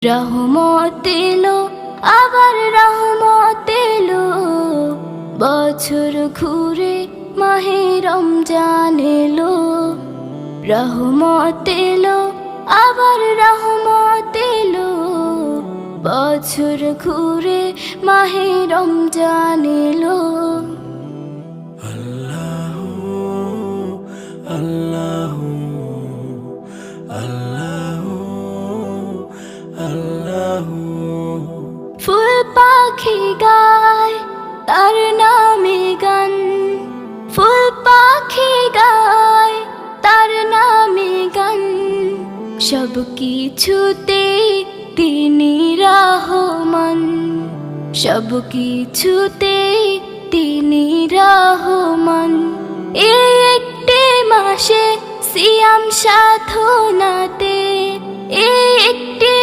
রহমত এলো, আবার রহমত এলো, বছর ঘুরে মাহে রমজান এলো। রহমত এলো, আবার রহমত এলো, বছর ঘুরে মাহে রমজান এলো। আল্লাহু আল্লাহু আল্লাহু আল্লাহু। ফুল পাখি গায় তার নামে গান, ফুল পাখি গায় তার নামে গান, সব কিছুতে তিনি রহমান, সব কিছুতে তিনি রহমান। এই একটি মাসে সিয়াম সাধনাতে, এই একটি